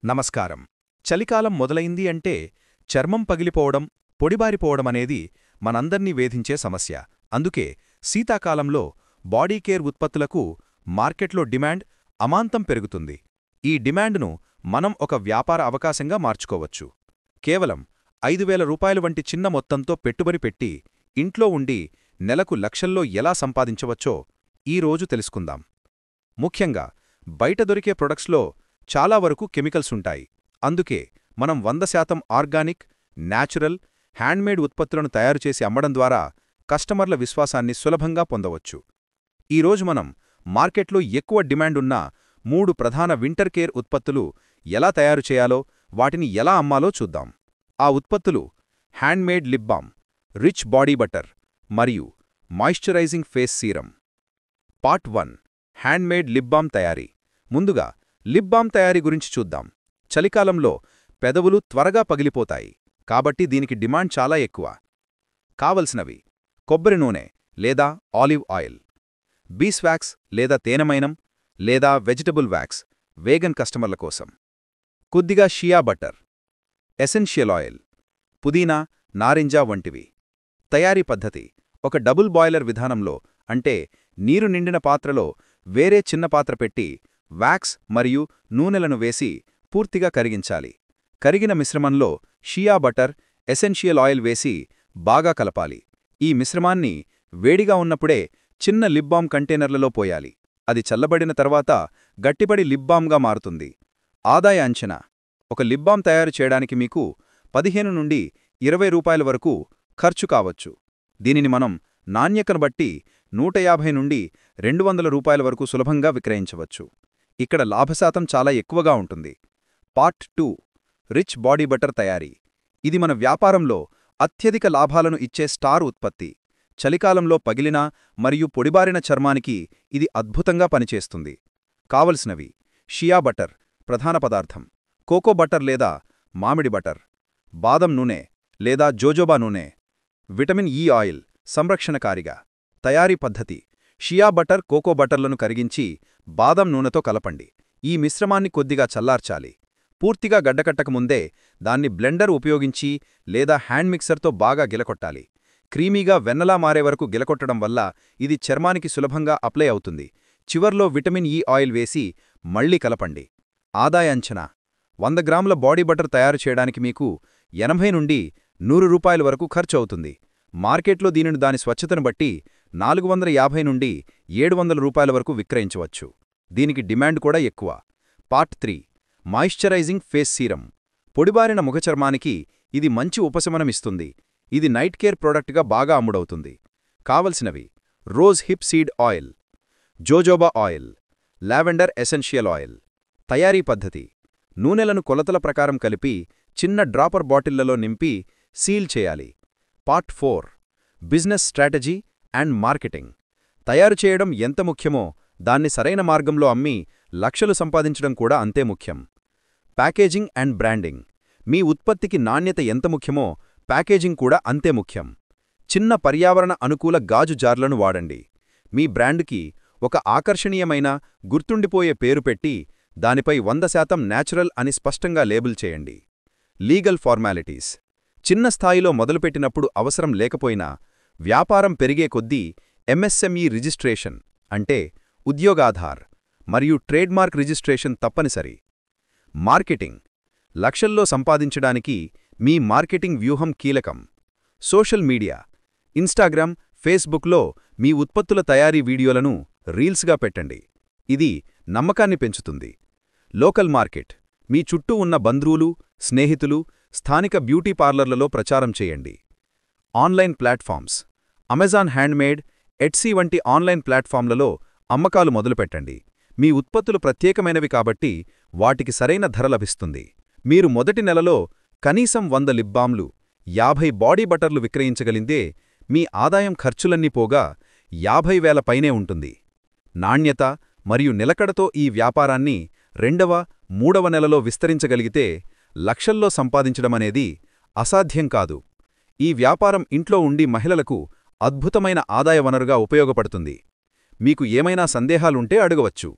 నమస్కారం. చలికాలం మొదలైంది అంటే చర్మం పగిలిపోవడం, పొడిబారిపోవడమనేది మనందర్నీ వేధించే సమస్య. అందుకే శీతాకాలంలో బాడీ కేర్ ఉత్పత్తులకు మార్కెట్లో డిమాండ్ అమాంతం పెరుగుతుంది. ఈ డిమాండ్ను మనం ఒక వ్యాపార అవకాశంగా మార్చుకోవచ్చు. కేవలం 5,000 రూపాయలు వంటి చిన్న మొత్తంతో పెట్టుబడి పెట్టి ఇంట్లో ఉండి నెలకు లక్షల్లో ఎలా సంపాదించవచ్చో ఈరోజు తెలుసుకుందాం. ముఖ్యంగా బయట దొరికే ప్రొడక్ట్స్లో చాలా వరకు కెమికల్స్ ఉంటాయి. అందుకే మనం 100% ఆర్గానిక్, న్యాచురల్, హ్యాండ్మేడ్ ఉత్పత్తులను తయారుచేసి అమ్మడం ద్వారా కస్టమర్ల విశ్వాసాన్ని సులభంగా పొందవచ్చు. ఈరోజు మనం మార్కెట్లో ఎక్కువ డిమాండ్ ఉన్న 3 ప్రధాన వింటర్ కేర్ ఉత్పత్తులు ఎలా తయారు చేయాలో, వాటిని ఎలా అమ్మాలో చూద్దాం. ఆ ఉత్పత్తులు handmade lip balm, rich body butter మరియు moisturising face serum. Part 1 handmade lip balm తయారీ. ముందుగా లిప్ బామ్ తయారీ గురించి చూద్దాం. చలికాలంలో పెదవులు త్వరగా పగిలిపోతాయి, కాబట్టి దీనికి డిమాండ్ చాలా ఎక్కువ. కావలసినవి: కొబ్బరి నూనె లేదా ఆలివ్ ఆయిల్, బీస్వాక్స్ లేదా తేనెమైనం లేదా వెజిటబుల్ వ్యాక్స్ వేగన్ కస్టమర్ల కోసం, కొద్దిగా షియా బటర్, ఎసెన్షియల్ ఆయిల్, పుదీనా, నారింజ వంటివి. తయారీ పద్ధతి: ఒక డబుల్ బాయిలర్ విధానంలో, అంటే నీరు నిండిన పాత్రలో వేరే చిన్న పాత్ర పెట్టి వ్యాక్స్ మరియు నూనెలను వేసి పూర్తిగా కరిగించాలి. కరిగిన మిశ్రమంలో షియా బటర్, ఎసెన్షియల్ ఆయిల్ వేసి బాగా కలపాలి. ఈ మిశ్రమాన్ని వేడిగా ఉన్నప్పుడే చిన్న లిప్ బామ్ కంటైనర్లలో పోయాలి. అది చల్లబడిన తర్వాత గట్టిపడి లిప్ బామ్గా మారుతుంది. ఆదాయ అంచనా: ఒక లిప్ బామ్ తయారు చేయడానికి మీకు 15 నుండి 20 రూపాయల వరకు ఖర్చు కావచ్చు. దీనిని మనం నాణ్యతను బట్టి 150 నుండి 200 రూపాయల వరకు సులభంగా విక్రయించవచ్చు. ఇక్కడ లాభశాతం చాలా ఎక్కువగా ఉంటుంది. పార్ట్ 2 రిచ్ బాడీ బటర్ తయారీ. ఇది మన వ్యాపారంలో అత్యధిక లాభాలను ఇచ్చే స్టార్ ఉత్పత్తి. చలికాలంలో పగిలిన మరియు పొడిబారిన చర్మానికి ఇది అద్భుతంగా పనిచేస్తుంది. కావలసినవి: షియా బటర్ ప్రధాన పదార్థం, కోకో బటర్ లేదా మామిడి బటర్, బాదం నూనె లేదా జోజోబా నూనె, విటమిన్ ఈ ఆయిల్ సంరక్షణకారిగా. తయారీ పద్ధతి: షియా బటర్, కోకో బటర్లను కరిగించి బాదం నూనెతో కలపండి. ఈ మిశ్రమాన్ని కొద్దిగా చల్లార్చాలి. పూర్తిగా గడ్డకట్టకముందే దాన్ని బ్లెండర్ ఉపయోగించి లేదా హ్యాండ్ మిక్సర్తో బాగా గిలకొట్టాలి. క్రీమీగా వెన్నలా మారే వరకు గిలకొట్టడం వల్ల ఇది చర్మానికి సులభంగా అప్లై అవుతుంది. చివర్లో విటమిన్ ఈ ఆయిల్ వేసి మళ్లీ కలపండి. ఆదాయ అంచనా: 100 గ్రాముల బాడీ బటర్ తయారు చేయడానికి మీకు 80 నుండి 100 రూపాయల వరకు ఖర్చు అవుతుంది. మార్కెట్లో దీనిని దాని స్వచ్ఛతను బట్టి 450 నుండి 700 రూపాయల వరకు విక్రయించవచ్చు. దీనికి డిమాండ్ కూడా ఎక్కువ. Part 3 moisturising face serum. పొడిబారిన ముఖచర్మానికి ఇది మంచి ఉపశమనమిస్తుంది. ఇది నైట్ కేర్ ప్రోడక్ట్గా బాగా అమ్ముడవుతుంది. కావలసినవి: rose hip seed oil, jojoba oil, lavender essential oil. తయారీ పద్ధతి: నూనెలను కొలతల ప్రకారం కలిపి చిన్న డ్రాపర్ బాటిళ్లలో నింపి సీల్ చేయాలి. Part 4 business strategy and marketing. తయారు చేయడం ఎంత ముఖ్యమో దాన్ని సరైన మార్గంలో అమ్మి లక్షలు సంపాదించడం కూడా అంతే ముఖ్యం. Packaging and branding. మీ ఉత్పత్తికి నాణ్యత ఎంత ముఖ్యమో ప్యాకేజింగ్ కూడా అంతే ముఖ్యం. చిన్న పర్యావరణ అనుకూల గాజు జార్లను వాడండి. మీ బ్రాండ్కి ఒక ఆకర్షణీయమైన, గుర్తుండిపోయే పేరు పెట్టి దానిపై 100% న్యాచురల్ అని స్పష్టంగా లేబుల్ చేయండి. Legal formalities. చిన్న స్థాయిలో మొదలుపెట్టినప్పుడు అవసరం లేకపోయినా వ్యాపారం పెరిగే కొద్దీ ఎంఎస్ఎంఈ రిజిస్ట్రేషన్, అంటే ఉద్యోగాధార్ మరియు ట్రేడ్మార్క్ రిజిస్ట్రేషన్ తప్పనిసరి. మార్కెటింగ్. లక్షల్లో సంపాదించడానికి మీ మార్కెటింగ్ వ్యూహం కీలకం. Social media. ఇన్స్టాగ్రామ్, ఫేస్బుక్లో మీ ఉత్పత్తుల తయారీ వీడియోలను రీల్స్గా పెట్టండి. ఇది నమ్మకాన్ని పెంచుతుంది. Local market. మీ చుట్టూ ఉన్న బంధువులు, స్నేహితులు, స్థానిక బ్యూటీ పార్లర్లలో ప్రచారం చేయండి. Online platforms. Amazon handmade, Etsy వంటి ఆన్లైన్ ప్లాట్ఫామ్లలో అమ్మకాలు మొదలుపెట్టండి. మీ ఉత్పత్తులు ప్రత్యేకమైనవి కాబట్టి వాటికి సరైన ధర లభిస్తుంది. మీరు మొదటి నెలలో కనీసం 100 లిప్ బామ్లు, 50 బాడీ బటర్లు విక్రయించగలిగితే మీ ఆదాయం ఖర్చులన్నీ పోగా 50,000 పైనే ఉంటుంది. నాణ్యత మరియు నిలకడతో ఈ వ్యాపారాన్ని 2వ, 3వ నెలలో విస్తరించగలిగితే లక్షల్లో సంపాదించడమనేది అసాధ్యం కాదు. ఈ వ్యాపారం ఇంట్లో ఉండి మహిళలకు అద్భుతమైన ఆదాయ వనరుగా ఉపయోగపడుతుంది. మీకు ఏమైనా సందేహాలుంటే అడగవచ్చు.